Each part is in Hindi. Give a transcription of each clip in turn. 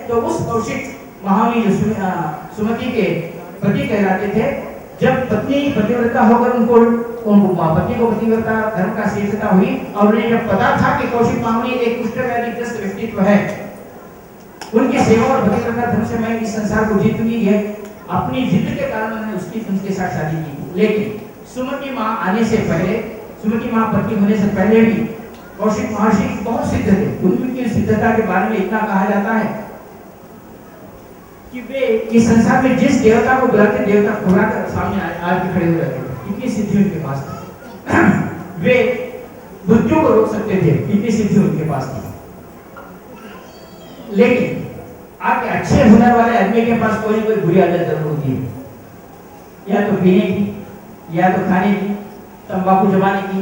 तो उस कौशिक महामुनि जो सुमति के पति कहलाते थे, जब पत्नी पतिव्रता होकर उनको पति को पतिव्रता धर्म का शीर्षता हुई और उन्हें जब पता था कि कौशिक महामुनि एक कुष्ठ व्याधिग्रस्त व्यक्तित्व है, उनकी सेवा और पतिव्रता धर्म से मैं इस संसार को जीतूंगी, ये अपनी जिद के कारण उन्होंने उनके साथ शादी की। लेकिन सुमति माँ आने से पहले, सुमति माँ पत्नी होने से पहले भी कौशिक महर्षि बहुत सिद्ध थे। उनकी सिद्धता के बारे में इतना कहा जाता है कि वे इस संसार में जिस देवता को बुलाते, देवता घोड़ा कर सामने आके खड़े हो जाते थे। इतनी सिद्धि उनके पास थी। वे मृत्यु को रोक सकते थे, इतनी सिद्धि उनके पास थी। लेकिन आपके अच्छे हुनर वाले आदमी के पास कोई कोई बुरी आदत जरूर होती है, या तो पीने की, या तो खाने की, तंबाकू जमाने की।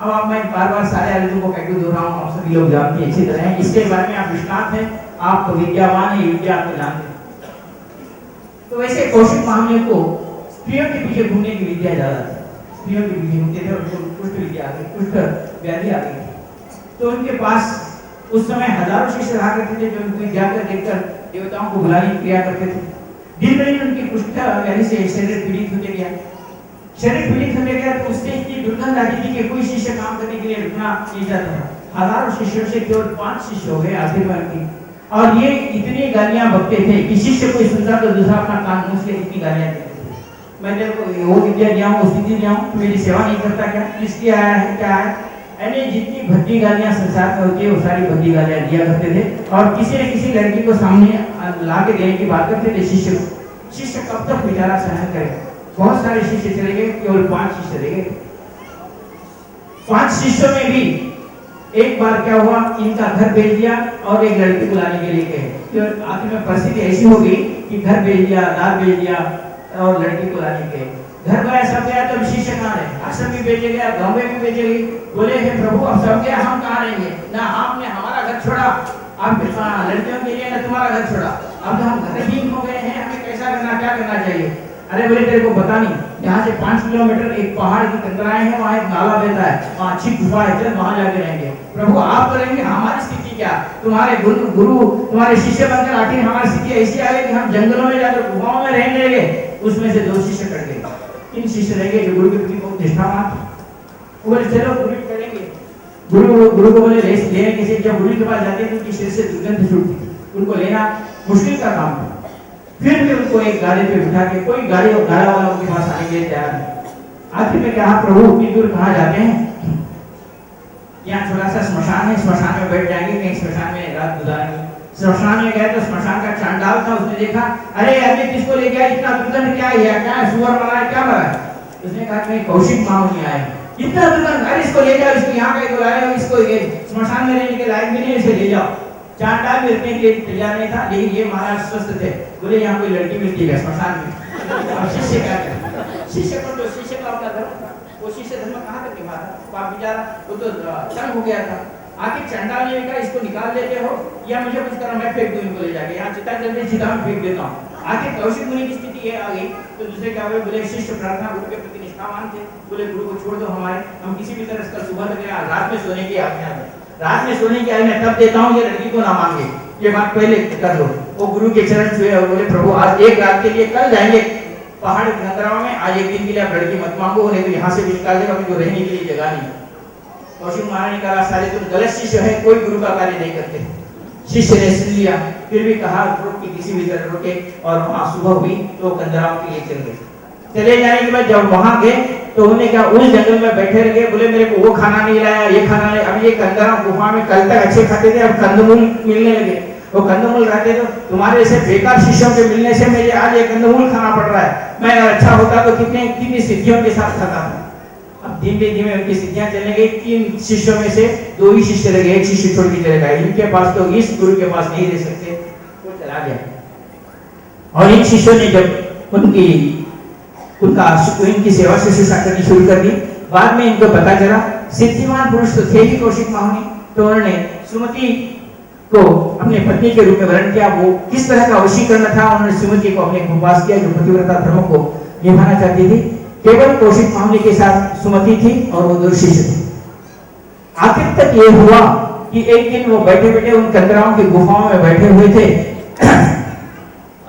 अब आप मैं बार-बार सारे आदतों को कैसे दोहराऊं, आप सभी लोग जानते हैं अच्छी तरह है। इसके बारे में आप निष्णात हैं, आप विद्यावान हैं, विद्या आपको जानते हैं। तो वैसे कौशिक महामुनि को स्त्रियों के पीछे घूमने की विद्या ज्यादा थी। स्त्रियों के पीछे घूमते थे और उनको कुष्ठ विद्या आ गई, कुष्ठ व्याधि आ गई। तो उनके पास उस समय हजारों शिष्य रहा करते थे, जो उनको जाकर देखकर देवताओं को बुलाने की क्रिया करते थे। दिन ब दिन उनकी कुष्ठ व्याधि से शरीर पीड़ित होते गया। शरीर पीड़ित होने गया तो उससे इतनी दुर्गंध आती थी कि कोई शिष्य काम करने के लिए रुकना नहीं चाहता था। हजारों शिष्यों से केवल 5 शिष्य हो गए आखिरकार की। और ये इतनी गालियां बकते थे कि शिष्य कोई सुनता तो दूसरा अपना कान मूंछ ले, इतनी गालियां देते थे। मैं तेरे को वो विद्या दिया हूं, वो स्थिति दिया हूं, मेरी सेवा नहीं करता क्या, किसकी आया है, क्या है। यानी जितनी भद्दी गालियां संसार में होती है वो सारी भद्दी गालियां दिया करते थे। और किसी न किसी लड़की को सामने ला के देने की बात करते थे शिष्य को। शिष्य कब तक बेचारा सहन करे। बहुत सारे शिष्य चले गए, केवल 5 शिष्य रह गए। 5 शिष्यों में भी एक बार क्या हुआ, इनका घर भेज दिया और एक लड़की को लाने के लिए गए। तो आखिर में परिस्थिति ऐसी हो गई कि घर भेज दिया, दाल भेज दिया और लड़की को लाने गए। घर गया, सब गया, तो शिष्य कहाँ रहे? आश्रम भी भेजे गया, गाँव में भी भेजे गए। बोले हे प्रभु, अब सब गया, हम कहाँ रहेंगे? ना आपने हमारा घर छोड़ा, आप लड़कियों के लिए ना तुम्हारा घर छोड़ा, अब तो हम घरहीन हो गए हैं, हमें कैसा करना, क्या करना चाहिए? अरे बोले तेरे को पता नहीं, यहाँ से 5 किलोमीटर एक पहाड़ की कंकराएं हैं, वहाँ एक नाला बहता है, वहाँ अच्छी गुफा है, चल वहाँ जाके रहेंगे। प्रभु आप तो रहेंगे, हमारी स्थिति क्या? तुम्हारे गुरु तुम्हारे शिष्य बनकर आखिर हमारी स्थिति ऐसी आ गई कि हम जंगलों में जाकर गुफाओं में रहने लगे। उसमें से 2 शिष्य कट गए, 3 शिष्य रह गए जो गुरु के प्रति बहुत निष्ठावान थे। बोले चलो गुरु करेंगे। गुरु को बोले लेने किसी, जब गुरु के पास जाते थे उनकी शरीर से दुर्गंध छूटती थी, उनको लेना मुश्किल का काम था। फिर भी उनको एक गाड़ी पे बिठा के, कोई गाड़ी वाला उनके पास आने के लिए तैयार नहीं। आखिर में कहा प्रभु इतनी दूर कहाँ जाते हैं, यहाँ थोड़ा सा श्मशान है, श्मशान में बैठ जाएंगे, कहीं श्मशान में रात गुजारेंगे। श्मशान में गए तो श्मशान का चांडाल था, उसने देखा अरे आदमी किसको ले गया, इतना दुर्गंध क्या है, क्या है, सुअर मरा है, क्या मरा है? उसने कहा कि कौशिक महामुनि आए, इतना दुर्गंध, अरे इसको ले जाओ, इसको यहाँ कहीं बुलाए, इसको श्मशान में रहने के लायक भी नहीं, इसे ले जाओ। चांडाल भी रखने के लिए तैयार नहीं था, लेकिन ये महाराज स्वस्थ थे। बोले यहाँ कोई लड़की मिलती है श्मशान में। और शिष्य क्या करे? शिष्य को तो शिष्य का अपना धर्म था, वो शिष्य धर्म कहाँ तक निभा था? पाप बेचारा वो तो तंग हो गया था। आखिर चांडाल ने कहा इसको निकाल लेते हो या मुझे कुछ करो, मैं फेंक दूं इनको ले जाके, यहाँ चिता जल्दी चिता में फेंक देता हूँ। आखिर कौशिक मुनि की स्थिति ये आ गई तो दूसरे क्या हुए? बोले शिष्य प्रार्थना गुरु के प्रति निष्ठावान थे, बोले गुरु को छोड़ दो, हमारे हम किसी भी तरह से सुबह तक रात में सोने की आज्ञा है, रात में सोने की आज्ञा तब देता हूँ, ये लड़की को ना मांगे, ये बात पहले कर लो। वो गुरु के चरण छुए और बोले प्रभु आज एक रात के लिए, कल जाएंगे पहाड़ खतराओं में, आज एक दिन के लिए आप लड़की मत मांगो, नहीं तो यहाँ से भी निकाल देगा, मुझे रहने के लिए जगह नहीं। कौशिक महाराज ने कहा सारे तुम गलत शिष्य है, कोई गुरु का कार्य नहीं करते। शिष्य ने सुन लिया, फिर भी कहा रोक के किसी भी तरह रोके, और वहाँ सुबह हुई तो कंदराओं के लिए चल गए। चले जाने के बाद जब वहां गए तो उन्हें क्या उस जंगल में बैठे रहे, बोले मेरे को वो खाना नहीं लाया, ये खाना नहीं। अब ये कंदरा गुफा में कल तक अच्छे खाते थे, अब कंदमूल मिलने लगे, वो कंदमूल खाते तो तुम्हारे जैसे बेकार शिष्यों के मिलने से मुझे आज ये कंदमूल खाना पड़ रहा है। मैं अच्छा होता तो कितनी सिद्धियों के साथ खाता था। अब धीमे धीमे उनकी सिद्धियां चलने गई। 3 शिष्यों में से 2 ही शिष्य रह गए, एक शिष्य छोड़ के चले गए। इनके पास तो इस गुरु के पास नहीं रह सकते, वो चला गया। और इन शिष्यों ने जब इनकी सेवा शुश्रूषा करनी शुरू कर दी, बाद में इनको पता चला सिद्धिमान पुरुष तो थे ही कौशिक महामुनि, तो उन्होंने सुमति को अपने पत्नी के रूप में वर्ण किया। वो किस तरह का वशीकरण था, उन्होंने सुमति को अपने उपवास किया जो पतिव्रता धर्म को निभाना चाहती थी। केवल कौशिक महामुनि के साथ सुमति थी और वो 2 शिष्य थे। आखिर तक ये हुआ कि एक दिन वो बैठे बैठे उन कंदराओं की गुफाओं में बैठे हुए थे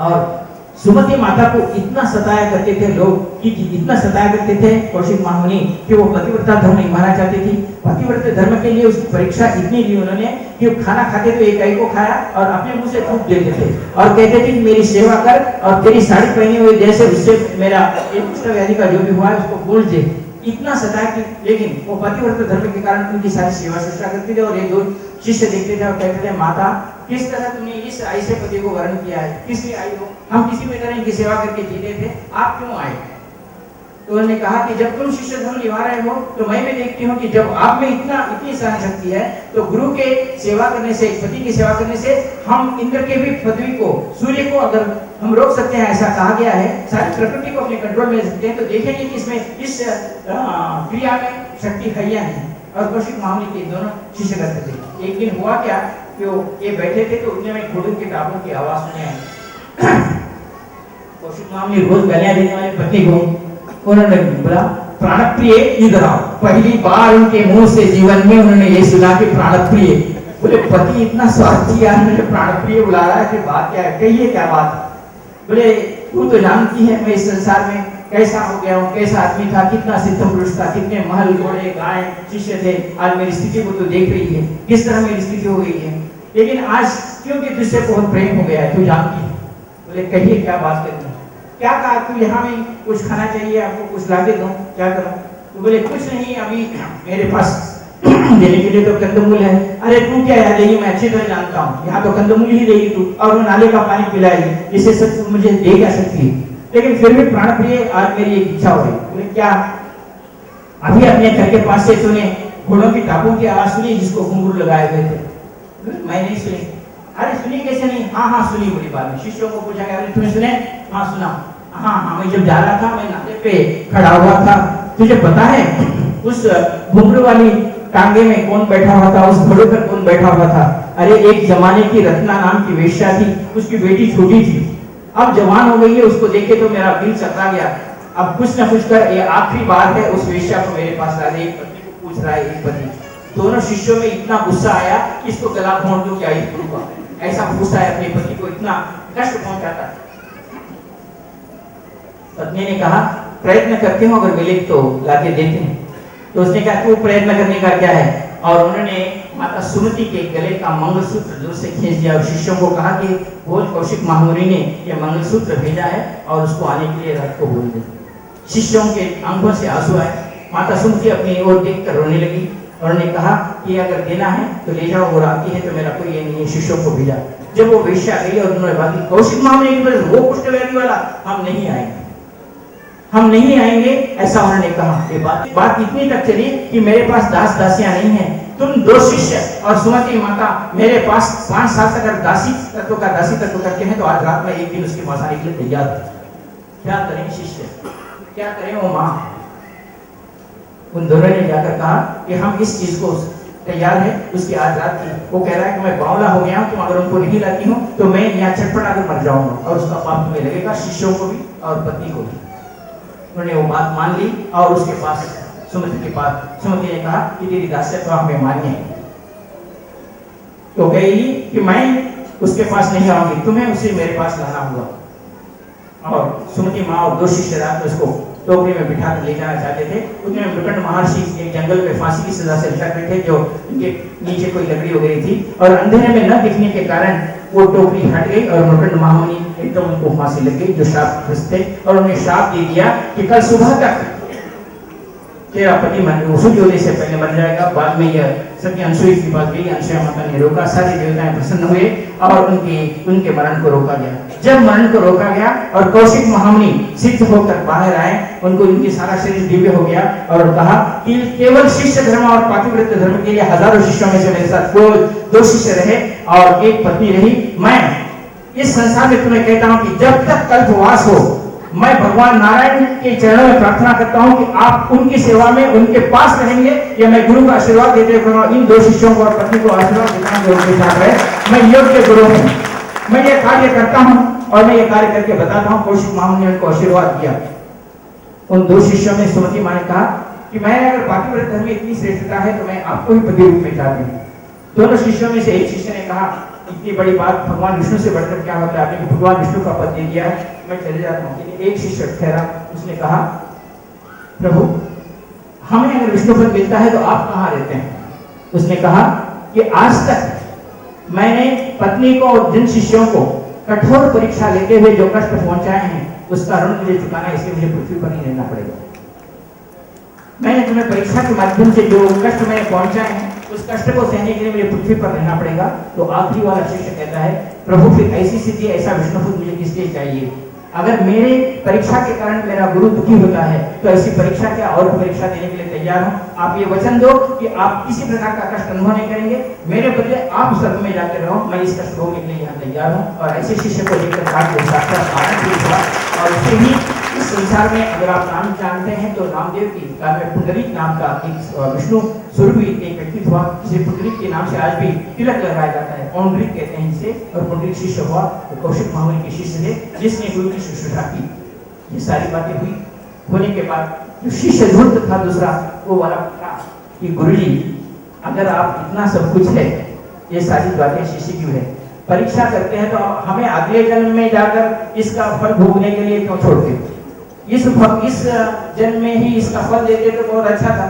और सुमति माता को इतना सताया करते थे लोग कि इतना सताया करते थे कौशिक महामुनि कि वो पतिव्रता धर्म नहीं माना चाहती थी। पतिव्रता धर्म के लिए उसकी परीक्षा इतनी ली उन्होंने कि वो खाना खाते तो एक को खाया और अपने मुंह से थूक देते थे और कहते थे कि मेरी सेवा कर और तेरी साड़ी पहनी हुई जैसे उससे मेरा एक कुष्ठ व्याधि का जो भी हुआ है उसको बोल दे। इतना सताया कि लेकिन वो पतिव्रता धर्म के कारण उनकी सारी सेवा शुश्रूषा करते थे। और ये दो शिष्य देखते थे और कहते थे माता किस तरह तुमने इस ऐसे पति को वर्ण किया है, किस लिए आई हो? हम किसी भी तरह की सेवा करके जीते थे, आप क्यों आए? तो उन्होंने कहा कि जब तुम शिष्य धर्म निभा रहे हो तो मैं भी देखती हूँ कि जब आप में इतनी सहन शक्ति है तो गुरु के सेवा करने से, पति की सेवा करने से हम इंद्र के भी पृथ्वी को, सूर्य को अगर हम रोक सकते हैं, ऐसा कहा गया है, सारी प्रकृति को अपने कंट्रोल में ले सकते हैं, तो देखेंगे कि इसमें इस क्रिया में शक्ति है या नहीं। और कौशिक महामुनि के दोनों शिष्य करते थे। एक दिन हुआ क्या कि ये बैठे थे तो उतने में घोड़ों के टापों की आवाज सुने आई। कौशिक महामुनि रोज गालियां देने वाली पत्नी को उन्होंने बोला प्राणप्रिय इधर आओ। पहली बार उनके मुंह से जीवन में उन्होंने ये सुना कि प्राणप्रिय। बोले पति इतना स्वार्थी यार, मुझे प्राणप्रिय बुला रहा है कि बात क्या है, कहिए क्या बात? बोले तू तो जानती है मैं इस संसार में कैसा हो गया हूँ, कैसा आदमी था, कितना सिद्ध पुरुष था, कितने महल घोड़े गाय शिष्य थे, आज मेरी स्थिति को तो देख रही है किस तरह मेरी स्थिति हो गई है। लेकिन आज क्योंकि तुझसे बहुत प्रेम हो गया है, तू जानती है। बोले कहिए क्या बात करनी, क्या कहा? तू यहाँ में कुछ खाना चाहिए, आपको कुछ ला के दूं, क्या करूं? तो बोले कुछ नहीं, अभी मेरे पास देने के लिए तो कंदमूल है। अरे तू क्या याद देगी, मैं अच्छी तरह जानता हूँ, यहाँ तो कंदमूल ही देगी तू, और वो नाले का पानी पिलाएगी, इसे सब मुझे दे क्या सकती है? लेकिन फिर भी प्राणप्रिय आज मेरी एक इच्छा हो रही। बोले क्या? अभी अपने घर के पास से तूने घोड़ों की टापों की आवाज सुनी जिसको घुंघरू लगाए हुए थे? मैं नहीं सुनी। अरे सुनी कैसे नहीं? हाँ हाँ सुनी। बड़ी बात में शिष्यों को पूछा गया, तुम्हें सुने? हाँ सुना। हाँ हाँ मैं जब जा रहा था, मैं नाले पे खड़ा हुआ था, तुझे पता है उस घुंघरू वाली टांगे में कौन बैठा हुआ था, उस घोड़े पर कौन बैठा हुआ था? अरे एक जमाने की रत्ना नाम की वेश्या थी, उसकी बेटी छोटी थी, अब जवान हो गई है, उसको देखे तो मेरा दिल चकरा गया। अब कुछ न कुछ कर, ये आखिरी बार है, उस वेश्या को मेरे पास ला दे। एक पत्नी को पूछ रहा है एक पति। दोनों शिष्यों में इतना गुस्सा आया कि इसको गला घोंट दो क्या इस गुरु का, ऐसा गुस्सा है अपने पति को, इतना कष्ट पहुंचाता। पत्नी ने कहा प्रयत्न करते हो, अगर मिले तो लाके देते हैं। तो उसने कहा तू प्रयत्न करने का क्या है? और उन्होंने माता सुमति के गले का मंगलसूत्र जोर से खींच दिया और शिष्यों को कहा कि बोल कौशिक महामुनि ने यह मंगलसूत्र भेजा है और उसको आने के लिए रात को बोल दे। शिष्यों के आंखों से आंसू आए। माता सुमति अपनी ओर देखकर रोने लगी। उन्होंने कहा कि अगर देना है तो ले जाओ, वो आती है तो मेरा कोई ये नहीं है। शिष्यों को भेजा। जब वो वेश्या गई और उन्होंने बात कौशिक महामुनि वो कुष्ठ व्याधि वाला हम नहीं आएंगे, हम नहीं आएंगे, ऐसा उन्होंने कहा। ये बात इतनी तक चली कि मेरे पास दास दासियां नहीं है, तुम दो शिष्य और सुमति माता मेरे पास 5 साल तक दासी तत्व करते हैं, तो आज रात में एक दिन उसके पास आने के लिए तैयार है। क्या करें शिष्य, क्या करें वो माँ? उन दोनों ने जाकर कहा कि हम इस चीज को तैयार है उसकी आज रात की। वो कह रहा है कि मैं बावला हो गया हूँ, तुम अगर उनको नहीं लाती हो तो मैं यहाँ छटपटा कर मर जाऊंगा और उसका पाप तुम्हें लगेगा, शिष्यों को भी और पत्नी को भी। उन्होंने वो बात मान ली और उसके पास सुमति के पास सुमति ने कहा कि तेरी दास्यत्व हमें मान्य है। तो कही कि मैं उसके पास नहीं आऊंगी, तुम्हें उसे मेरे पास लाना होगा। और सुमति माँ और 2 शिष्य रात में उसको टोकरी में बिठा कर ले जाना चाहते थे। उतने में मृकंड महर्षि एक जंगल में फांसी की सजा से लटक रहे थे, जो उनके नीचे कोई लकड़ी हो गई थी और अंधेरे में न दिखने के कारण वो टोकरी हट गई और मृकंड महामुनि एकदम उनको फांसी लग गई जो शाप थे। और उन्हें शाप दे दिया कि कल सुबह तक तेरा पति सूर्योदय से पहले मर जाएगा। बाद में यह सत्य अनसुई की बात गई, अनसुया माता ने रोका, सारे देवताएं प्रसन्न हुए और उनके मरण को रोका गया। जब मरण को रोका गया और कौशिक महामुनि सिद्ध होकर बाहर आए, उनको इनकी सारा शरीर दिव्य हो गया और कहा कि केवल शिष्य धर्म और पातिव्रत्य धर्म के लिए हजारों शिष्यों में से मेरे साथ केवल 2 शिष्य रहे और एक पत्नी रही। मैं इस संसार में तुम्हें कहता हूँ कि जब तक कल्पवास हो, मैं भगवान नारायण के चरणों में प्रार्थना करता हूं कि आप उनकी सेवा में उनके पास रहेंगे, या मैं गुरु का आशीर्वाद देते हुए इन 2 शिष्यों को और पत्नी को आशीर्वाद देता हूं जो उनके साथ है। मैं योग्य गुरु हूं, मैं ये कार्य करता हूं और मैं ये कार्य करके बताता हूं। कौशिक महामुनि ने उनको आशीर्वाद दिया। उन 2 शिष्यों में सुमति माँ ने कहा कि मैं अगर पातिव्रत्य धर्म में इतनी श्रेष्ठता है तो मैं आपको ही पति रूप में चाहती हूँ। दोनों शिष्यों में से एक शिष्य ने कहा इतनी बड़ी बात भगवान विष्णु से बढ़कर क्या होता है, आपने भगवान विष्णु का पद दे दिया है, मैं चले जाता हूँ। लेकिन एक शिष्य ठहरा, उसने कहा प्रभु हमें अगर विष्णु पद मिलता है तो आप कहाँ रहते हैं? उसने कहा कि आज तक मैंने पत्नी को और जिन शिष्यों को कठोर परीक्षा लेते हुए जो कष्ट पहुंचाए हैं उसका ऋण मुझे चुकाना, इसलिए मुझे पृथ्वी पर ही रहना पड़ेगा। मैंने तुम्हें परीक्षा के माध्यम से जो कष्ट मैंने पहुंचाए हैं उस कष्ट को सहने के लिए मुझे पृथ्वी पर रहना पड़ेगा। तो आखिरी वाला शिष्य कहता है प्रभु फिर ऐसी स्थिति ऐसा विष्णुपद मुझे किस लिए चाहिए? अगर मेरे परीक्षा के कारण मेरा गुरु दुखी होता है तो ऐसी परीक्षा क्या और परीक्षा देने के लिए तैयार हूं। आप ये वचन दो कि आप किसी प्रकार का कष्ट अनुभव नहीं करेंगे, मेरे बदले आप स्वर्ग में जाकर रहो, मैं इस कष्ट भोगने के लिए यहाँ तैयार हूँ। और ऐसे शिष्य को देखकर साक्षात आनंद हुआ। और उससे ही इस संसार में अगर आप नाम जानते हैं तो रामदेव की काल में पुंडरीक नाम का एक विष्णु स्वरूप एक व्यक्ति हुआ, जिसे पुंडरीक के नाम से आज भी तिलक लगाया जाता है, पौंडरीक कहते हैं इसे। और पुंडरीक शिष्य हुआ तो कौशिक महामुनि के शिष्य थे, जिसने गुरु की शुश्रूषा की। ये सारी बातें हुई, होने के बाद जो शिष्य धूर्त था दूसरा, वो वाला था कि गुरुजी अगर आप इतना सब कुछ है, ये सारी बातें शिष्य क्यों है? परीक्षा करते हैं तो हमें अगले जन्म में जाकर इसका फल भोगने के लिए क्यों छोड़ते? इस जन्म में ही इसका फल देते तो बहुत अच्छा था।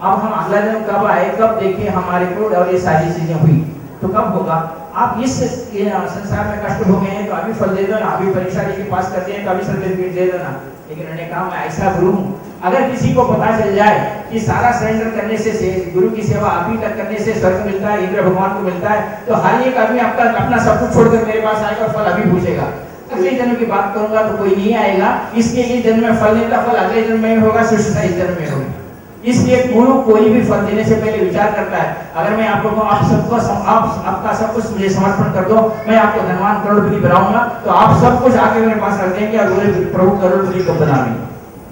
अब हम अगला जन्म कब आए, कब देखे हमारे को, और ये सारी चीजें हुई तो कब होगा? आप इस संसार में कष्ट भोगे हैं तो अभी फल दे दो ना, अभी परीक्षा लेके पास करते हैं तो अभी सर्टिफिकेट दे दो ना। लेकिन उन्होंने कहा मैं ऐसा गुरु हूँ, अगर किसी को पता चल जाए कि सारा सरेंडर करने से गुरु की सेवा आप ही तक करने से स्वर्ग मिलता है, इंद्र भगवान को मिलता है, तो हर एक आदमी अपना सब कुछ छोड़कर मेरे पास आएगा और फल अभी पूछेगा। अगले जन्म की बात करूंगा तो कोई नहीं आएगा, इसके लिए जन्म में फल देने का फल अगले जन्म में होगा, सृष्टि इस जन्म में होगी। इसलिए गुरु कोई भी फल देने से पहले विचार करता है, अगर मैं आप लोगों को आपका सब कुछ मुझे समर्पण कर दो, मैं आपको धनवान करोड़पति बनाऊंगा, तो आप सब कुछ आके मेरे पास रख देंगे और बोले प्रभु करोड़पति कब बना रही?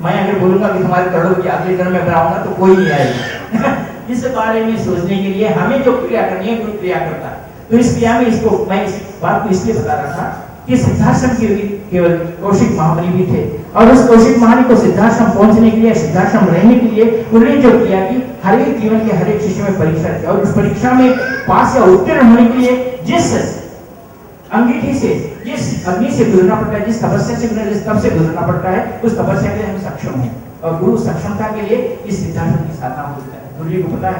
मैं अगर बोलूंगा कि तुम्हारे करोड़पति अगले जन्म में बनाऊंगा तो कोई नहीं आएगा। इस बारे में सोचने के लिए हमें जो क्रिया करनी है गुरु क्रिया करता है। तो इस क्रिया में इसको मैं इस बात को इसलिए बता रहा था कि सिद्धाश्रम के केवल कौशिक महामुनि भी थे, और उस कौशिक महामुनि को सिद्धाश्रम पहुंचने के लिए, सिद्धाश्रम रहने के लिए उन्होंने जो किया कि हर एक जीवन के हर एक शिष्य में परीक्षा थी, और उस परीक्षा में पास या उत्तीर्ण होने के लिए जिस अंगीठी से, जिस अग्नि से गुजरना पड़ता है, जिस तपस्या से जिस तप से गुजरना पड़ता है, उस तपस्या के लिए हम सक्षम हैं। और गुरु सक्षमता के लिए इस सिद्धाश्रम की साधना होता है। गुरु जी को पता है